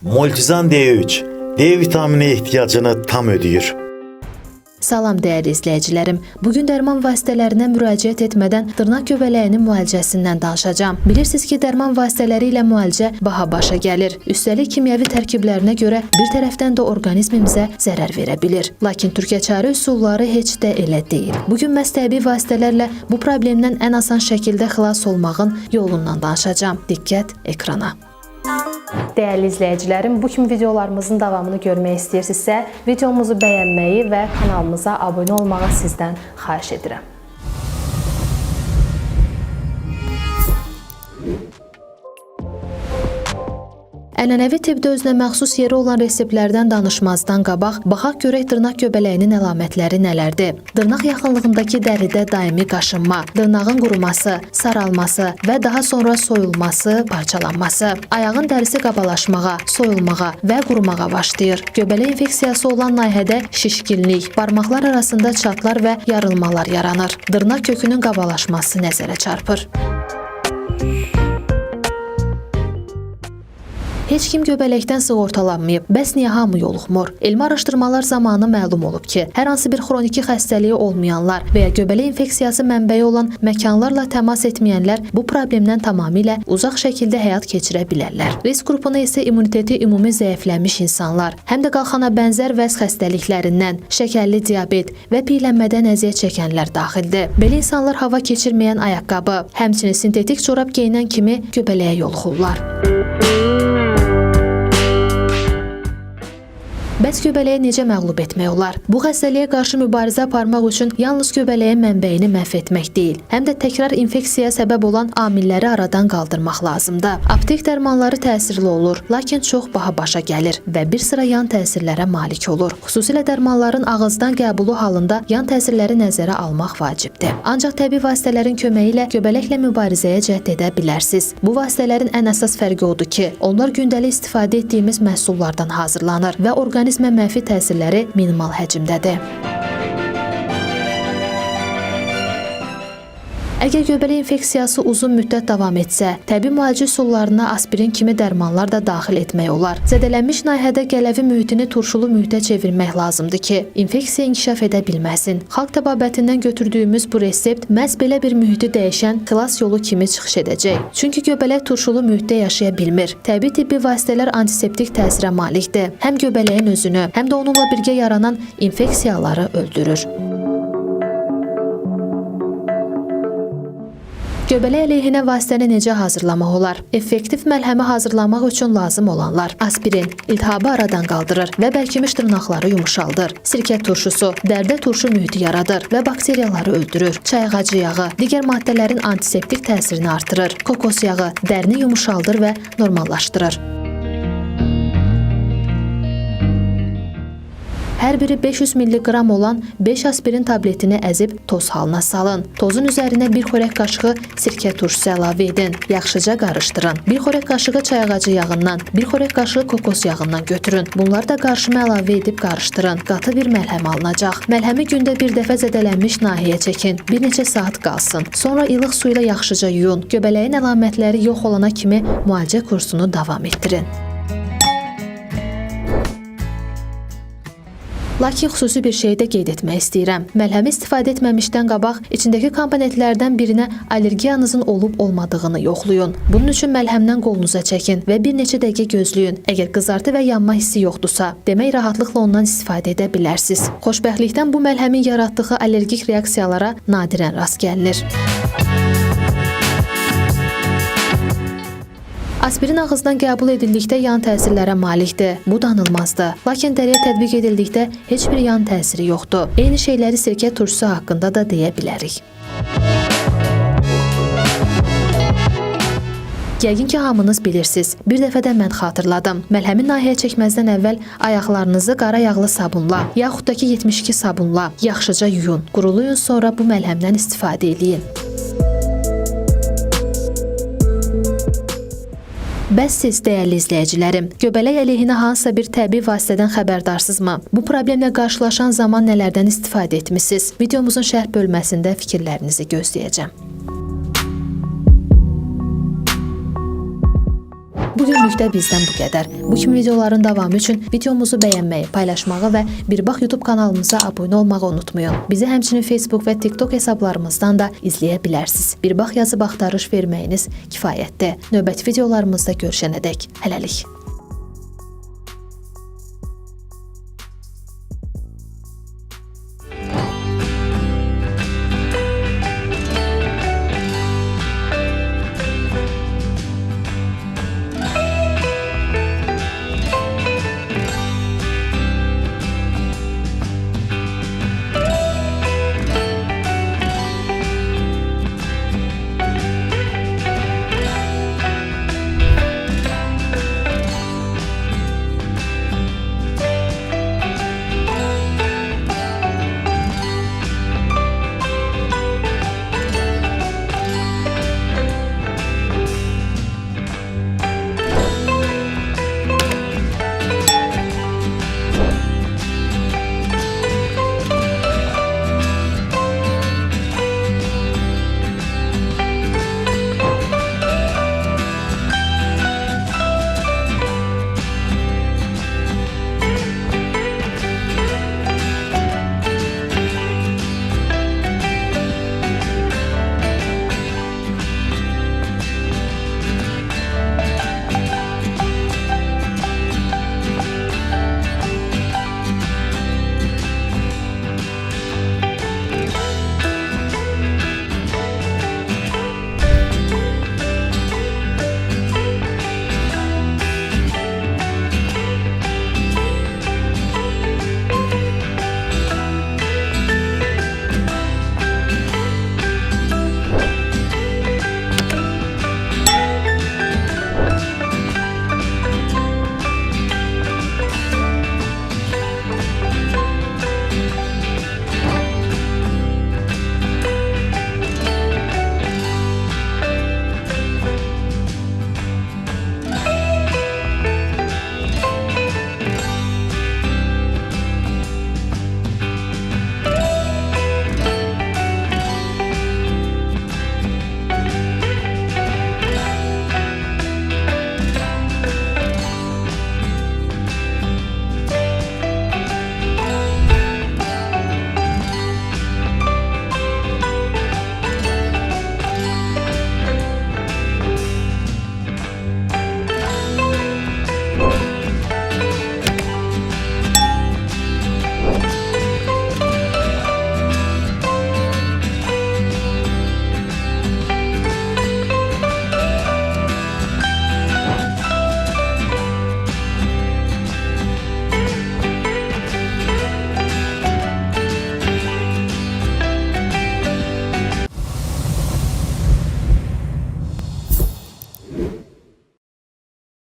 Multizan D3 D vitamini ihtiyacını tam ödəyir. Salam dəyərli izləyicilərim. Bugün dərman vasitələrinə müraciət etmədən dırnaq göbələyinin müalicəsindən danışacağam. Bilirsiniz ki, dərman vasitələri ilə müalicə baha başa gəlir. Üstəlik kimyəvi tərkiblərinə görə bir tərəfdən də orqanizmimizə zərər verə bilir. Lakin Türkiyəçarı üsulları heç də elə deyil. Bugün məhz təbii vasitələrlə bu problemdən ən asan şəkildə xilas olmağın yolundan danışacağam. Diqqət ekrana. Dəyərli izləyicilərim, bu kimi videolarımızın davamını görmək istəyirsinizsə, videomuzu bəyənməyi və kanalımıza abunə olmağı sizdən xahiş edirəm. Ənənəvi tibbdə özünə məxsus yeri olan reseptlərdən danışmazdan qabaq, baxaq görək dırnaq göbələyinin əlamətləri nələrdir? Dırnaq yaxınlığındakı dəridə daimi qaşınma, dırnağın quruması, saralması və daha sonra soyulması, parçalanması, ayağın dərisi qabalaşmağa, soyulmağa və qurumağa başlayır. Göbələk infeksiyası olan nahiyədə şişkinlik, barmaqlar arasında çatlar və yarılmalar yaranır. Dırnaq kökünün qabalaşması nəzərə çarpır. Heç kim göbələkdən sığortalanmayıb, bəs niyə hamı yoluxmur? Elmi araşdırmalar zamanı məlum olub ki, hər hansı bir xroniki xəstəliyi olmayanlar və ya göbələk infeksiyası mənbəyi olan məkanlarla təmas etməyənlər bu problemdən tamamilə uzaq şəkildə həyat keçirə bilərlər. Risk qrupuna isə immuniteti ümumi zəifləmiş insanlar, həm də qalxana bənzər vəz xəstəliklərindən, şəkərli diabet və piylənmədən əziyyət çəkənlər daxildir. Belə insanlar hava keçirməyən ayaqqabı, həmçinin sintetik çorab geyinən kimi göbələyə yoluxurlar. Bəs göbələyə necə məğlub etmək olar? Bu xəstəliyə qarşı mübarizə aparmaq üçün yalnız göbələyin mənbəyini məhv etmək deyil, həm də təkrar infeksiyaya səbəb olan amilləri aradan qaldırmaq lazımdır. Aptek dərmanları təsirli olur, lakin çox baha başa gəlir və bir sıra yan təsirlərə malik olur. Xüsusilə dərmanların ağızdan qəbulu halında yan təsirləri nəzərə almaq vacibdir. Ancaq təbii vasitələrin köməyi ilə göbələklə mübarizəyə cəhd edə bilərsiniz. Bu vasitələrin ən əsas fərqi odur ki, onlar gündəlik istifadə etdiyimiz məhsullardan hazırlanır və orqanizmə mənfi təsirləri minimal həcmdədir. Əgər göbələk infeksiyası uzun müddət davam etsə, təbii müalicə üsullarına aspirin kimi dərmanlar da daxil etmək olar. Zədələnmiş nahiyədə gələvi mühitini turşulu mühitə çevirmək lazımdır ki, infeksiya inkişaf edə bilməsin. Xalq təbabətindən götürdüyümüz bu resept məhz belə bir mühiti dəyişən xilas yolu kimi çıxış edəcək. Çünki göbələk turşulu mühitdə yaşaya bilmir. Təbii tibbi vasitələr antiseptik təsirə malikdir. Həm göbələyin özünü, həm də onunla birgə yaranan infeksiyaları öldürür. Göbələk əleyhinə vasitəni necə hazırlamaq olar? Effektiv məlhəmi hazırlamaq üçün lazım olanlar: aspirin iltihabı aradan qaldırır və bərkimiş dırnaqları yumuşaldır. Sirkə turşusu dərdə turşu mühiti yaradır və bakteriyaları öldürür. Çay ağacı yağı digər maddələrin antiseptik təsirini artırır. Kokos yağı dərini yumuşaldır və normallaşdırır. Hər biri 500 mg olan 5 aspirin tabletini əzib toz halına salın. Tozun üzərinə bir xörək qaşığı sirkə turşusu əlavə edin. Yaxşıca qarışdırın. Bir xörək qaşığı çay ağacı yağından, bir xörək qaşığı kokos yağından götürün. Bunları da qarışıma əlavə edib qarışdırın. Qatı bir məlhəm alınacaq. Məlhəmi gündə bir dəfə zədələnmiş nahiyyə çəkin. Bir neçə saat qalsın. Sonra ilıq su ilə yaxşıca yuyun. Göbələyin əlamətləri yox olana kimi müalicə kursunu davam etdirin. Lakin xüsusi bir şey də qeyd etmək istəyirəm. Məlhəmi istifadə etməmişdən qabaq içindəki komponentlərdən birinə allergiyanızın olub-olmadığını yoxlayın. Bunun üçün məlhəmdən qolunuza çəkin və bir neçə dəqiqə gözləyin. Əgər qızartı və yanma hissi yoxdursa, demək rahatlıqla ondan istifadə edə bilərsiniz. Xoşbəxtlikdən bu məlhəmin yaratdığı allergik reaksiyalara nadirən rast gəlinir. Aspirin ağızdan qəbul edildikdə yan təsirlərə malikdir. Bu danılmazdır. Lakin dəriyə tətbiq edildikdə heç bir yan təsiri yoxdur. Eyni şeyləri sirkə turşusu haqqında da deyə bilərik. Yəqin ki, hamınız bilirsiniz. Bir dəfə də mən xatırladım. Məlhəmi nahiyyə çəkməzdən əvvəl ayaqlarınızı qara yağlı sabunla, yaxud da ki 72 sabunla yaxşıca yuyun. Qurulayın, sonra bu məlhəmdən istifadə edin. Bəs siz, dəyərli izləyicilərim, göbələk əleyhinə hansısa bir təbii vasitədən xəbərdarsınızmı? Bu problemlə qarşılaşan zaman nələrdən istifadə etmisiniz? Videomuzun şərh bölməsində fikirlərinizi gözləyəcəm. Bu Bugünlük də bizdən bu qədər. Bu kimi videoların davamı üçün videomuzu bəyənməyi, paylaşmağı və Bir Bax YouTube kanalımıza abunə olmağı unutmayın. Bizi həmçinin Facebook və TikTok hesablarımızdan da izləyə bilərsiniz. Bir Bax yazıb axtarış verməyiniz kifayətdir. Növbəti videolarımızda görüşənədək hələlik.